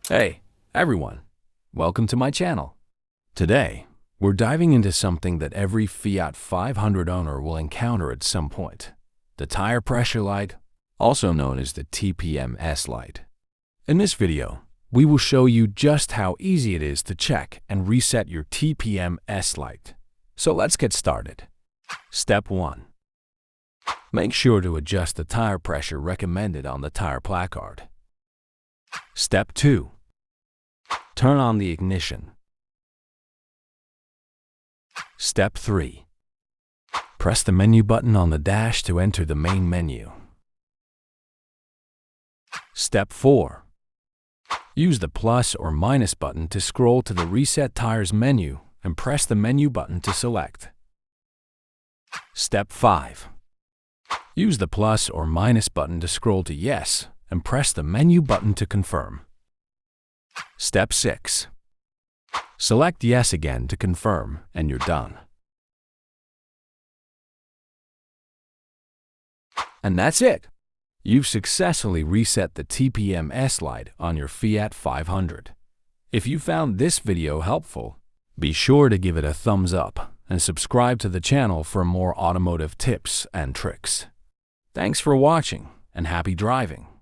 Hey, everyone. Welcome to my channel. Today, we're diving into something that every Fiat 500 owner will encounter at some point. The tire pressure light, also known as the TPMS light. In this video, we will show you just how easy it is to check and reset your TPMS light. So let's get started. Step 1. Make sure to adjust the tire pressure recommended on the tire placard. Step 2. Turn on the ignition. Step 3. Press the menu button on the dash to enter the main menu. Step 4. Use the plus or minus button to scroll to the Reset Tires menu and press the menu button to select. Step 5. Use the plus or minus button to scroll to Yes and press the menu button to confirm. Step 6. Select Yes again to confirm, and you're done. And that's it! You've successfully reset the TPMS light on your Fiat 500. If you found this video helpful, be sure to give it a thumbs up and subscribe to the channel for more automotive tips and tricks. Thanks for watching, and happy driving!